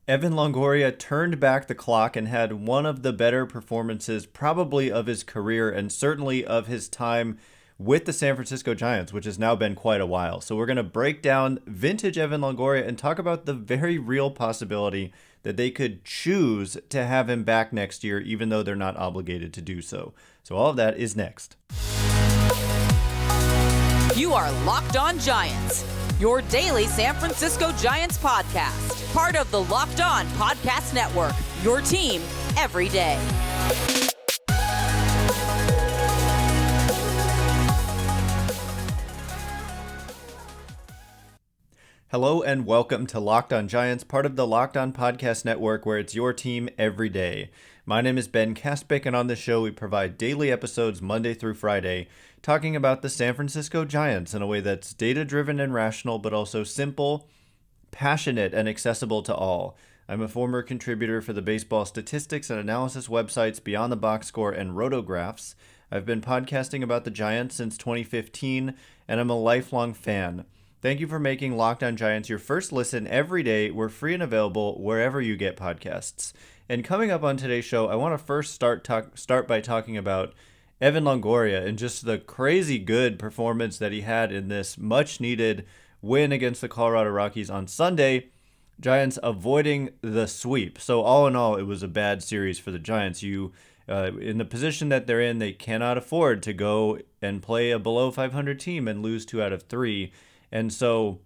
Evan Longoria turned back the clock and had one of the better performances probably of his career and certainly of his time with the San Francisco Giants, which has now been quite a while. So we're going to break down vintage Evan Longoria and talk about the very real possibility that they could choose to have him back next year, even though they're not obligated to do so. So all of that is next. You are Locked On Giants, your daily San Francisco Giants podcast. Part of the Locked On Podcast Network, your team every day. Hello and welcome to Locked On Giants, part of the Locked On Podcast Network, where it's your team every day. My name is Ben Kaspick, and on this show we provide daily episodes Monday through Friday, talking about the San Francisco Giants in a way that's data-driven and rational, but also simple, passionate, and accessible to all. I'm a former contributor for the baseball statistics and analysis websites Beyond the Box Score and Rotographs. I've been podcasting about the Giants since 2015, and I'm a lifelong fan. Thank you for making Locked On Giants your first listen every day. We're free and available wherever you get podcasts. And coming up on today's show, I want to first start by talking about Evan Longoria and just the crazy good performance that he had in this much-needed win against the Colorado Rockies on Sunday. Giants avoiding the sweep. So all in all, it was a bad series for the Giants. In the position that they're in, they cannot afford to go and play a below 500 team and lose 2 out of 3. And so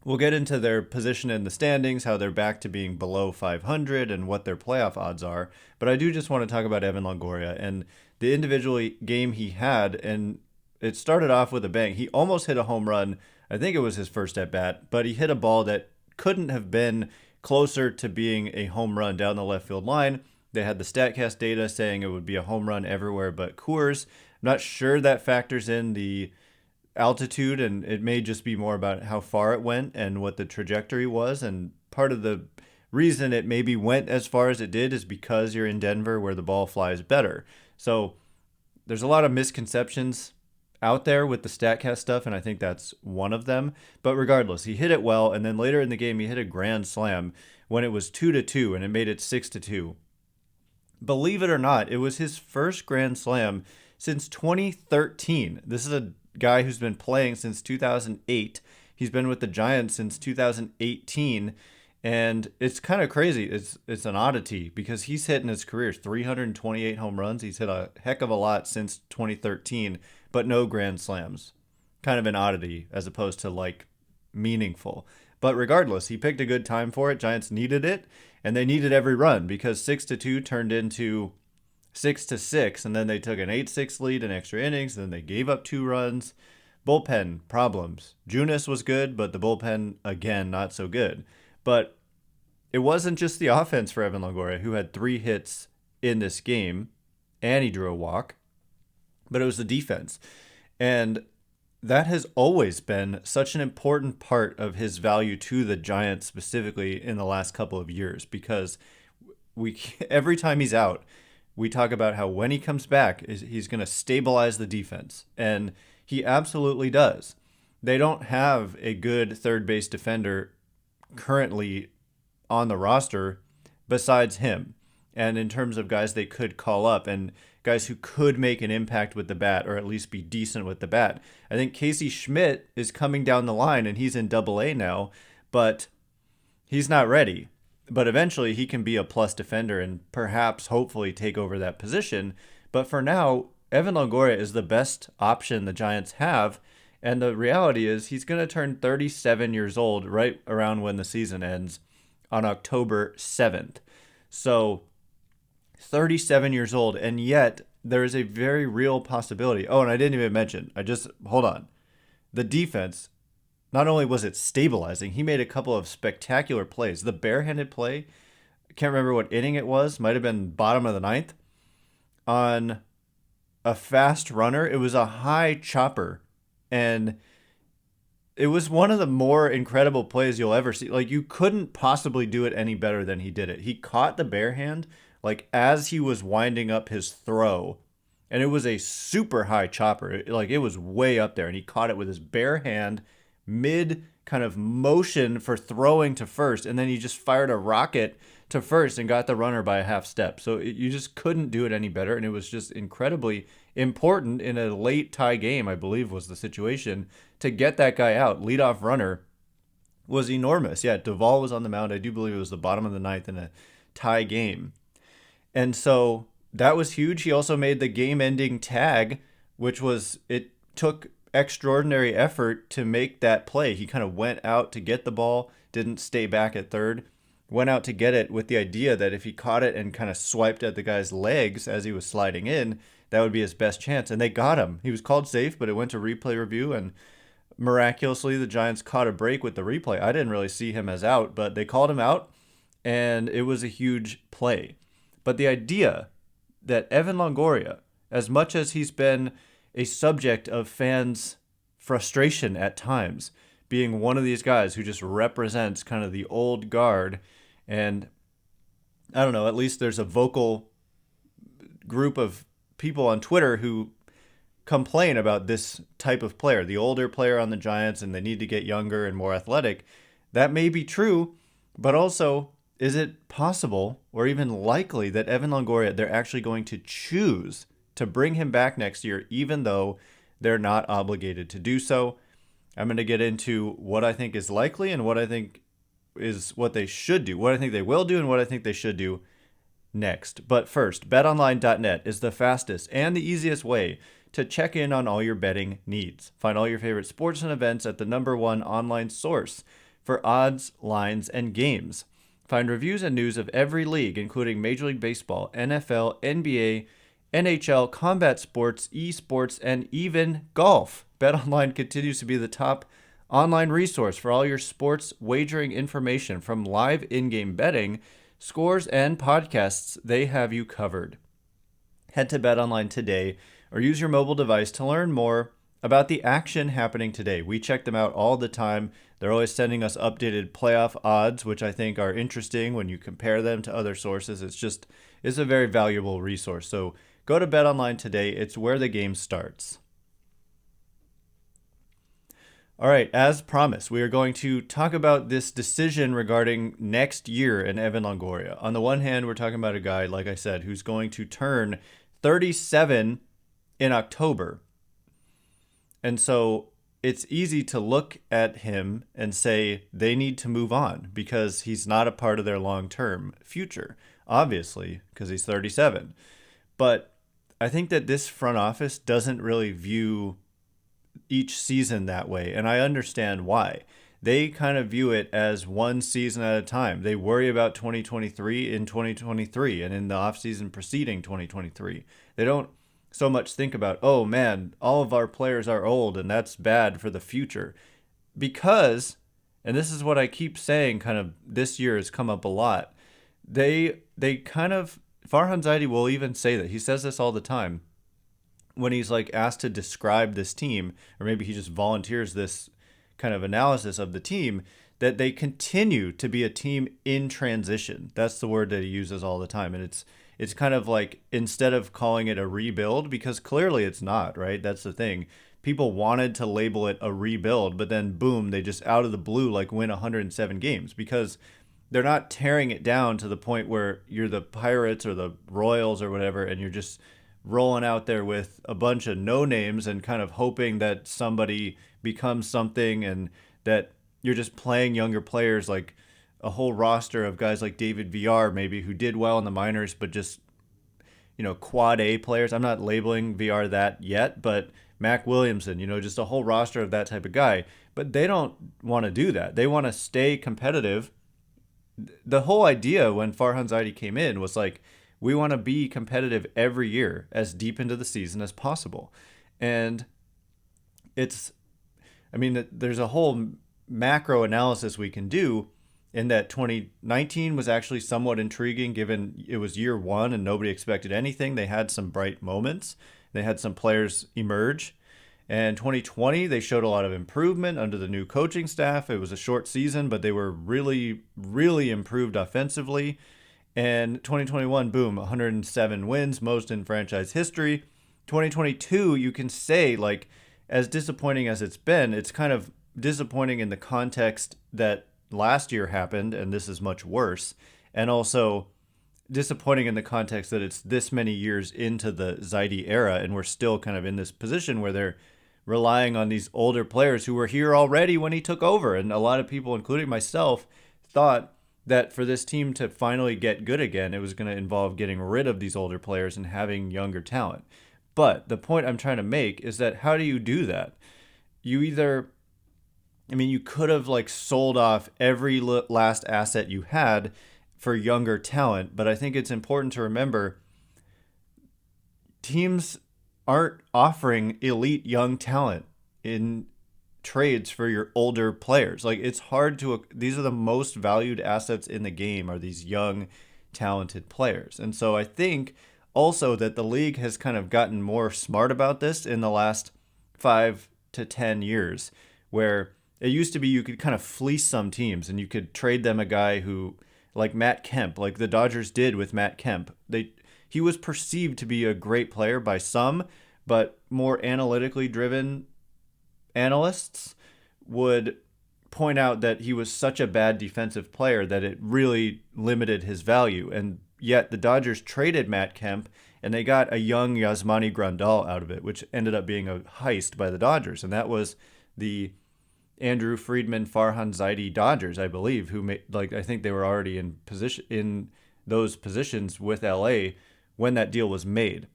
we'll get into their position in the standings, how they're back to being below 500 and what their playoff odds are. But I do just want to talk about Evan Longoria and the individual game he had. And it started off with a bang. He almost hit a home run. I think it was his first at bat, but he hit a ball that couldn't have been closer to being a home run down the left field line. They had the StatCast data saying it would be a home run everywhere but Coors. I'm not sure that factors in the altitude, and it may just be more about how far it went and what the trajectory was. And part of the reason it maybe went as far as it did is because you're in Denver where the ball flies better. So there's a lot of misconceptions out there with the StatCast stuff, and I think that's one of them. But regardless, he hit it well, and then later in the game he hit a grand slam when it was 2-2 and it made it 6-2. Believe it or not, it was his first grand slam since 2013. This is a guy who's been playing since 2008. He's been with the Giants since 2018, and it's kind of crazy. It's an oddity because he's hit in his career 328 home runs. He's hit a heck of a lot since 2013, but no grand slams. Kind of an oddity as opposed to like meaningful. But regardless, he picked a good time for it. Giants needed it, and they needed every run because 6-2 turned into 6-6, and then they took an 8-6 lead in extra innings, and then they gave up 2 runs. Bullpen problems. Junis was good, but the bullpen, again, not so good. But it wasn't just the offense for Evan Longoria, who had 3 hits in this game, and he drew a walk, but it was the defense. And that has always been such an important part of his value to the Giants, specifically in the last couple of years, because every time he's out, we talk about how when he comes back, he's going to stabilize the defense. And he absolutely does. They don't have a good third base defender currently on the roster besides him. And in terms of guys they could call up and guys who could make an impact with the bat or at least be decent with the bat, I think Casey Schmidt is coming down the line and he's in Double-A now, but he's not ready. But eventually he can be a plus defender and perhaps hopefully take over that position. But for now, Evan Longoria is the best option the Giants have. And the reality is he's going to turn 37 years old right around when the season ends on October 7th. So 37 years old. And yet there is a very real possibility. Oh, and I didn't even mention, hold on. The defense, not only was it stabilizing, he made a couple of spectacular plays. The barehanded play, I can't remember what inning it was, might have been bottom of the 9th, on a fast runner. It was a high chopper, and it was one of the more incredible plays you'll ever see. Like, you couldn't possibly do it any better than he did it. He caught the barehand, like, as he was winding up his throw, and it was a super high chopper. It was way up there, and he caught it with his bare hand, mid kind of motion for throwing to first, and then he just fired a rocket to first and got the runner by a half step. So you just couldn't do it any better, and it was just incredibly important in a late tie game, I believe was the situation, to get that guy out. Leadoff runner was enormous. Yeah, Duvall was on the mound. I do believe it was the bottom of the ninth in a tie game. And so that was huge. He also made the game-ending tag, which was, it took extraordinary effort to make that play. He kind of went out to get the ball, didn't stay back at third, went out to get it with the idea that if he caught it and kind of swiped at the guy's legs as he was sliding in, that would be his best chance. And they got him. He was called safe, but it went to replay review, and miraculously the Giants caught a break with the replay. I didn't really see him as out, but they called him out, and it was a huge play. But the idea that Evan Longoria, as much as he's been a subject of fans' frustration at times, being one of these guys who just represents kind of the old guard, and I don't know, at least there's a vocal group of people on Twitter who complain about this type of player, the older player on the Giants, and they need to get younger and more athletic. That may be true, but also, is it possible or even likely that Evan Longoria, they're actually going to choose to bring him back next year, even though they're not obligated to do so? I'm going to get into what I think is likely and what I think is what they should do, what I think they will do and what I think they should do next. But first, betonline.net is the fastest and the easiest way to check in on all your betting needs. Find all your favorite sports and events at the #1 online source for odds, lines, and games. Find reviews and news of every league, including Major League Baseball, NFL, NBA, NHL, combat sports, esports, and even golf. BetOnline continues to be the top online resource for all your sports wagering information, from live in-game betting, scores, and podcasts. They have you covered. Head to BetOnline today or use your mobile device to learn more about the action happening today. We check them out all the time. They're always sending us updated playoff odds, which I think are interesting when you compare them to other sources. It's a very valuable resource. So go to BetOnline today. It's where the game starts. All right, as promised, we are going to talk about this decision regarding next year and Evan Longoria. On the one hand, we're talking about a guy, like I said, who's going to turn 37 in October. And so it's easy to look at him and say they need to move on because he's not a part of their long-term future, obviously, because he's 37. But I think that this front office doesn't really view each season that way, and I understand why. They kind of view it as one season at a time. They worry about 2023 in 2023 and in the offseason preceding 2023. They don't so much think about, oh man, all of our players are old and that's bad for the future. Because, and this is what I keep saying, kind of this year has come up a lot, they kind of, Farhan Zaidi will even say that. He says this all the time when he's like asked to describe this team, or maybe he just volunteers this kind of analysis of the team, that they continue to be a team in transition. That's the word that he uses all the time. And it's kind of like, instead of calling it a rebuild, because clearly it's not, right? That's the thing. People wanted to label it a rebuild, but then boom, they just out of the blue like win 107 games, because they're not tearing it down to the point where you're the Pirates or the Royals or whatever, and you're just rolling out there with a bunch of no names and kind of hoping that somebody becomes something, and that you're just playing younger players, like a whole roster of guys like David VR maybe, who did well in the minors, but just, quad A players. I'm not labeling VR that yet, but Mac Williamson, just a whole roster of that type of guy. But they don't want to do that. They want to stay competitive. The whole idea when Farhan Zaidi came in was like, we want to be competitive every year as deep into the season as possible. And there's a whole macro analysis we can do, in that 2019 was actually somewhat intriguing given it was year one and nobody expected anything. They had some bright moments. They had some players emerge. And 2020, they showed a lot of improvement under the new coaching staff. It was a short season, but they were really, really improved offensively. And 2021, boom, 107 wins, most in franchise history. 2022, you can say, like, as disappointing as it's been, it's kind of disappointing in the context that last year happened, and this is much worse, and also disappointing in the context that it's this many years into the Zaidi era, and we're still kind of in this position where they're relying on these older players who were here already when he took over. And a lot of people, including myself, thought that for this team to finally get good again, it was going to involve getting rid of these older players and having younger talent. But the point I'm trying to make is that how do you do that? You either, I mean, you could have like sold off every last asset you had for younger talent, but I think it's important to remember teams aren't offering elite young talent in trades for your older players. Like, it's hard to, these are the most valued assets in the game, are these young talented players. And so I think also that the league has kind of gotten more smart about this in the last 5 to 10 years, where it used to be you could kind of fleece some teams and you could trade them a guy who, like Matt Kemp, like the Dodgers did with Matt Kemp. He was perceived to be a great player by some, but more analytically driven analysts would point out that he was such a bad defensive player that it really limited his value. And yet the Dodgers traded Matt Kemp and they got a young Yasmani Grandal out of it, which ended up being a heist by the Dodgers. And that was the Andrew Friedman, Farhan Zaidi Dodgers, I believe, who made, like, I think they were already in those positions with LA when that deal was made.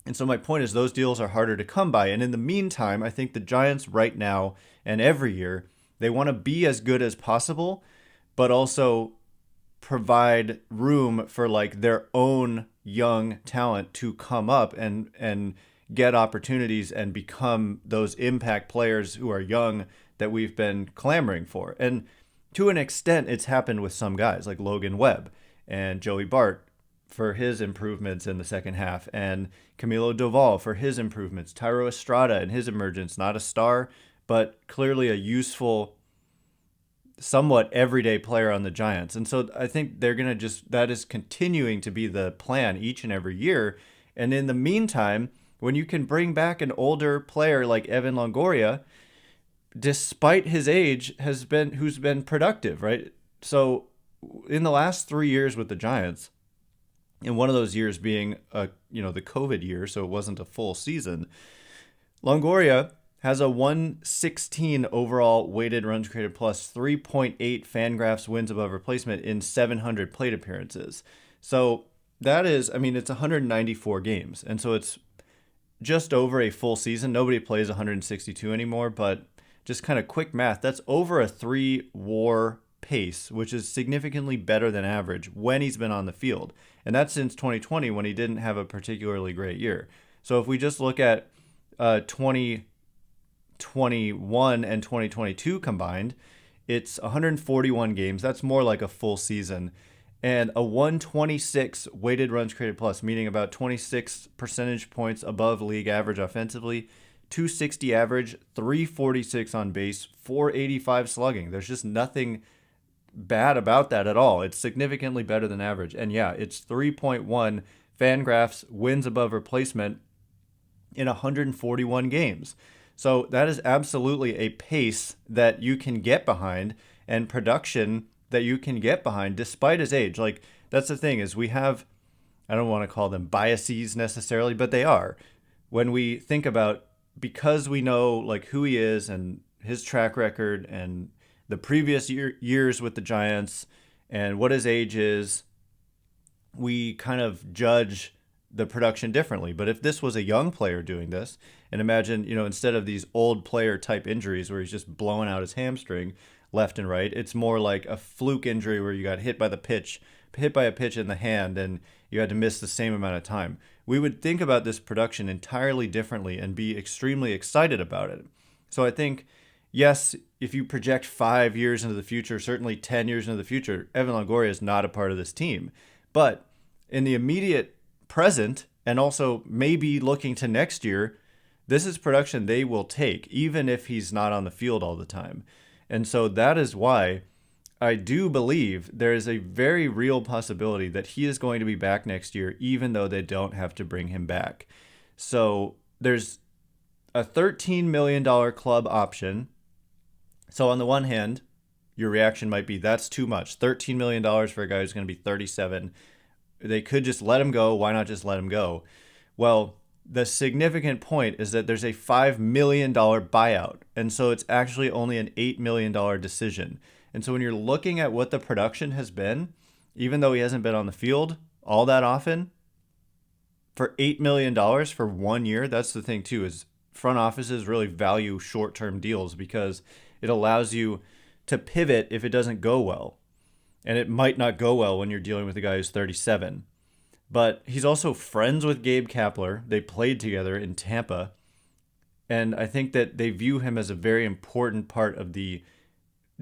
And so my point is those deals are harder to come by. And in the meantime, I think the Giants right now and every year, they want to be as good as possible, but also provide room for like their own young talent to come up and get opportunities and become those impact players who are young that we've been clamoring for. And to an extent, it's happened with some guys like Logan Webb and Joey Bart for his improvements in the second half, and Camilo Doval for his improvements, Tyro Estrada and his emergence, not a star, but clearly a useful, somewhat everyday player on the Giants. And so I think they're going to that is continuing to be the plan each and every year. And in the meantime, when you can bring back an older player like Evan Longoria, despite his age, who's been productive, right? So in the last 3 years with the Giants, and one of those years being the COVID year, so it wasn't a full season, Longoria has a 116 overall weighted runs created plus 3.8 Fangraphs wins above replacement in 700 plate appearances. So that is, I mean, it's 194 games. And so it's just over a full season. Nobody plays 162 anymore, but just kind of quick math, that's over a 3-WAR pace, which is significantly better than average when he's been on the field. And that's since 2020 when he didn't have a particularly great year. So if we just look at 2021 and 2022 combined, it's 141 games. That's more like a full season. And a 126 weighted runs created plus, meaning about 26 percentage points above league average offensively, 260 average, 346 on base, 485 slugging. There's just nothing bad about that at all. It's significantly better than average. And yeah, it's 3.1 Fangraphs wins above replacement in 141 games. So that is absolutely a pace that you can get behind and production that you can get behind despite his age. Like, that's the thing, is we have, I don't want to call them biases necessarily, but they are. When we think about, because we know like who he is and his track record and the previous years with the Giants and what his age is, we kind of judge the production differently. But if this was a young player doing this, and imagine, instead of these old player type injuries where he's just blowing out his hamstring left and right, it's more like a fluke injury where you got hit by a pitch in the hand and you had to miss the same amount of time. We would think about this production entirely differently and be extremely excited about it. So I think, yes, if you project 5 years into the future, certainly 10 years into the future, Evan Longoria is not a part of this team. But in the immediate present, and also maybe looking to next year, this is production they will take, even if he's not on the field all the time. And so that is why I do believe there is a very real possibility that he is going to be back next year, even though they don't have to bring him back. So there's a $13 million club option So on the one hand, your reaction might be that's too much. $13 million for a guy who's going to be 37. They could just let him go. Why not just let him go? Well, the significant point is that there's a $5 million buyout. And so it's actually only an $8 million decision. And so when you're looking at what the production has been, even though he hasn't been on the field all that often, for $8 million for 1 year, that's the thing too, is front offices really value short-term deals because it allows you to pivot if it doesn't go well. And it might not go well when you're dealing with a guy who's 37. But he's also friends with Gabe Kapler. They played together in Tampa. And I think that they view him as a very important part of the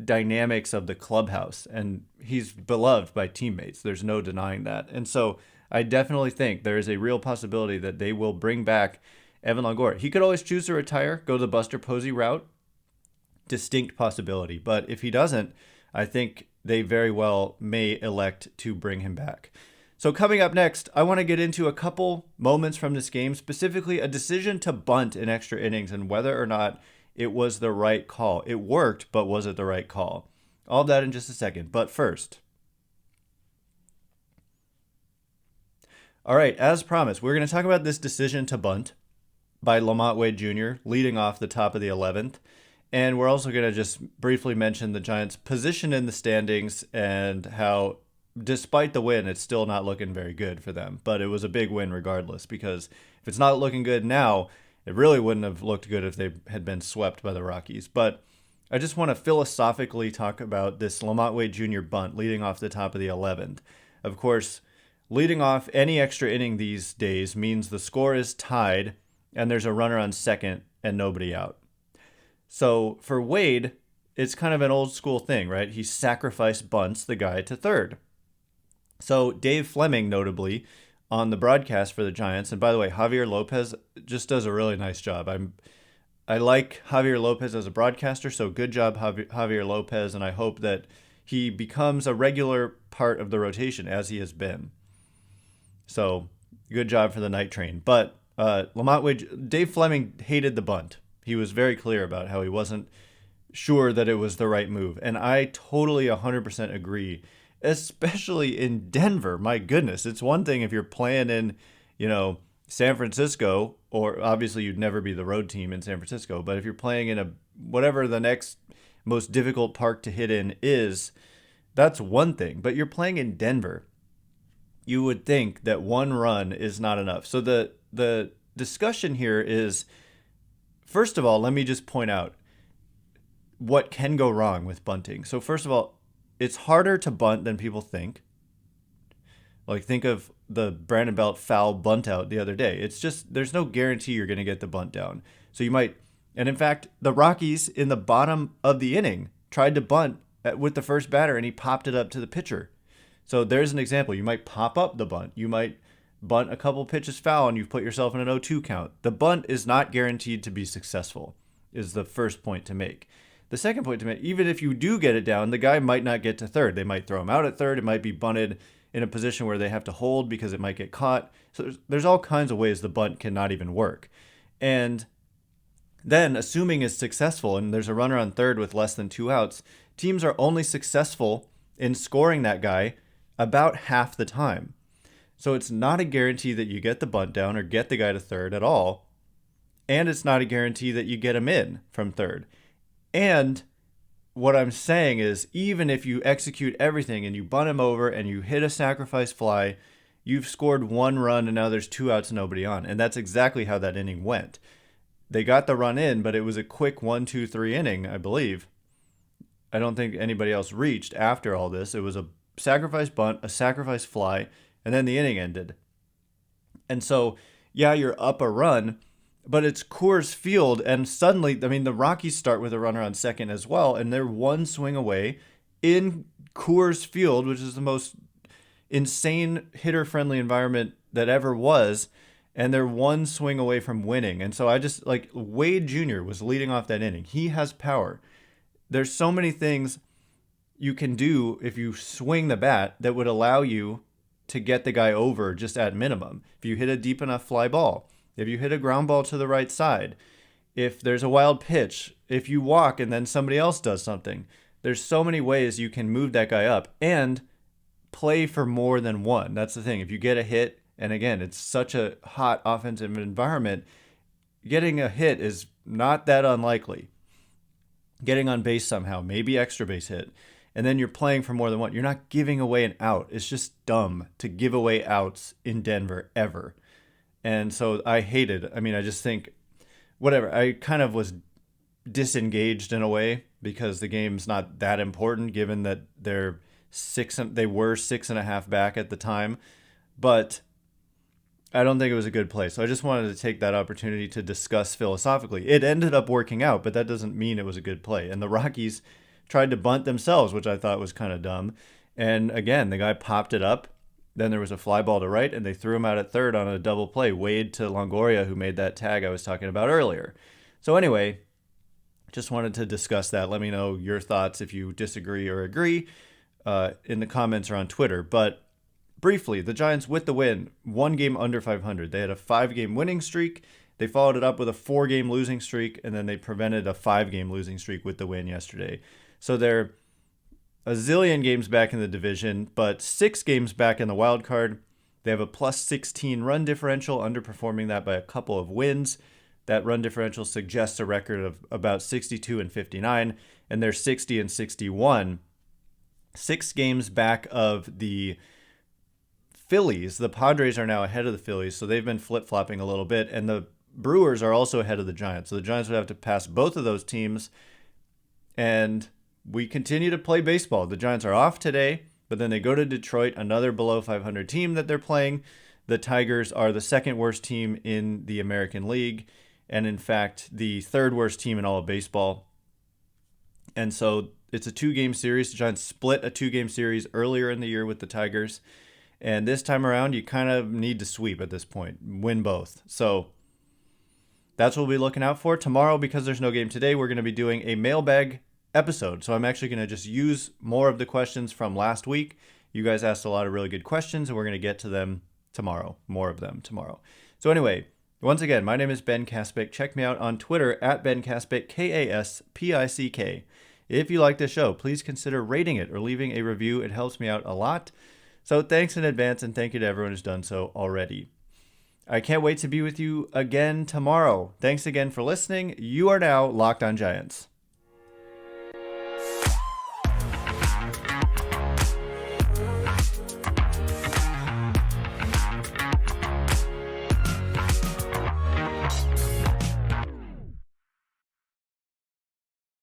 dynamics of the clubhouse. And he's beloved by teammates. There's no denying that. And so I definitely think there is a real possibility that they will bring back Evan Longoria. He could always choose to retire, go the Buster Posey route. Distinct possibility. But if he doesn't, I think they very well may elect to bring him back. So coming up next, I want to get into a couple moments from this game, specifically a decision to bunt in extra innings and whether or not it was the right call. It worked, but was it the right call? All of that in just a second. But first, all right, as promised, we're going to talk about this decision to bunt by Lamont Wade Jr. leading off the top of the 11th. And we're also going to just briefly mention the Giants' position in the standings and how, despite the win, it's still not looking very good for them. But it was a big win regardless, because if it's not looking good now, it really wouldn't have looked good if they had been swept by the Rockies. But I just want to philosophically talk about this Lamont Wade Jr. bunt leading off the top of the 11th. Of course, leading off any extra inning these days means the score is tied and there's a runner on second and nobody out. So for Wade, it's kind of an old school thing, right? He sacrifice bunts the guy to third. So Dave Fleming, notably, on the broadcast for the Giants, and by the way, Javier Lopez just does a really nice job. I like Javier Lopez as a broadcaster, so good job, Javier Lopez, and I hope that he becomes a regular part of the rotation as he has been. So good job for the night train. But Lamont Wade, Dave Fleming hated the bunt. He was very clear about how he wasn't sure that it was the right move. And I totally 100% agree, especially in Denver. My goodness, it's one thing if you're playing in, San Francisco, or obviously you'd never be the road team in San Francisco, but if you're playing in whatever the next most difficult park to hit in is, that's one thing. But you're playing in Denver. You would think that one run is not enough. So the discussion here is, first of all, let me just point out what can go wrong with bunting. So first of all, it's harder to bunt than people think. Like, think of the Brandon Belt foul bunt out the other day. It's just, there's no guarantee you're going to get the bunt down. So you might, and in fact, the Rockies in the bottom of the inning tried to bunt with the first batter and he popped it up to the pitcher. So there's an example. You might pop up the bunt. You might bunt a couple pitches foul and you've put yourself in an 0-2 count. The bunt is not guaranteed to be successful, is the first point to make. The second point to make, even if you do get it down, the guy might not get to third. They might throw him out at third. It might be bunted in a position where they have to hold because it might get caught. So there's all kinds of ways the bunt cannot even work. And then, assuming it's successful and there's a runner on third with less than 2 outs, teams are only successful in scoring that guy about half the time. So it's not a guarantee that you get the bunt down or get the guy to third at all. And it's not a guarantee that you get him in from third. And what I'm saying is, even if you execute everything and you bunt him over and you hit a sacrifice fly, you've scored 1 run and now there's 2 outs and nobody on. And that's exactly how that inning went. They got the run in, but it was a quick 1-2-3 inning, I believe. I don't think anybody else reached after all this. It was a sacrifice bunt, a sacrifice fly, and then the inning ended. And so, yeah, you're up a run, but it's Coors Field, and suddenly, the Rockies start with a runner on second as well, and they're 1 swing away in Coors Field, which is the most insane hitter-friendly environment that ever was, and they're 1 swing away from winning. And so I just, Wade Jr. was leading off that inning. He has power. There's so many things you can do if you swing the bat that would allow you to get the guy over just at minimum. If you hit a deep enough fly ball, if you hit a ground ball to the right side, if there's a wild pitch, if you walk and then somebody else does something. There's so many ways you can move that guy up and play for more than one. That's the thing. If you get a hit, and again, it's such a hot offensive environment, getting a hit is not that unlikely. Getting on base somehow, maybe extra base hit, and then you're playing for more than one. You're not giving away an out. It's just dumb to give away outs in Denver ever. And so I hated. I just think, whatever. I kind of was disengaged in a way because the game's not that important given that they were 6.5 back at the time. But I don't think it was a good play. So I just wanted to take that opportunity to discuss philosophically. It ended up working out, but that doesn't mean it was a good play. And the Rockies tried to bunt themselves, which I thought was kind of dumb. And again, the guy popped it up. Then there was a fly ball to right, and they threw him out at third on a double play. Wade to Longoria, who made that tag I was talking about earlier. So anyway, just wanted to discuss that. Let me know your thoughts if you disagree or agree in the comments or on Twitter. But briefly, the Giants with the win, 1 game under 500. They had a 5-game winning streak. They followed it up with a 4-game losing streak, and then they prevented a 5-game losing streak with the win yesterday. So they're a zillion games back in the division, but 6 games back in the wild card. They have a plus 16 run differential, underperforming that by a couple of wins. That run differential suggests a record of about 62-59, and they're 60-61. 6 games back of the Phillies. The Padres are now ahead of the Phillies, so they've been flip-flopping a little bit, and the Brewers are also ahead of the Giants. So the Giants would have to pass both of those teams, and we continue to play baseball. The Giants are off today, but then they go to Detroit, another below 500 team that they're playing. The Tigers are the second worst team in the American League, and in fact, the third worst team in all of baseball. And so it's a 2-game series. The Giants split a 2-game series earlier in the year with the Tigers. And this time around, you kind of need to sweep at this point, win both. So that's what we'll be looking out for. Tomorrow, because there's no game today, we're going to be doing a mailbag episode. So I'm actually going to just use more of the questions from last week. You guys asked a lot of really good questions, and we're going to get to them tomorrow, more of them tomorrow. So anyway, once again, my name is Ben Kaspick. Check me out on Twitter at Ben Kaspick, Kaspick. If you like this show, please consider rating it or leaving a review. It helps me out a lot. So thanks in advance, and thank you to everyone who's done so already. I can't wait to be with you again tomorrow. Thanks again for listening. You are now Locked On Giants.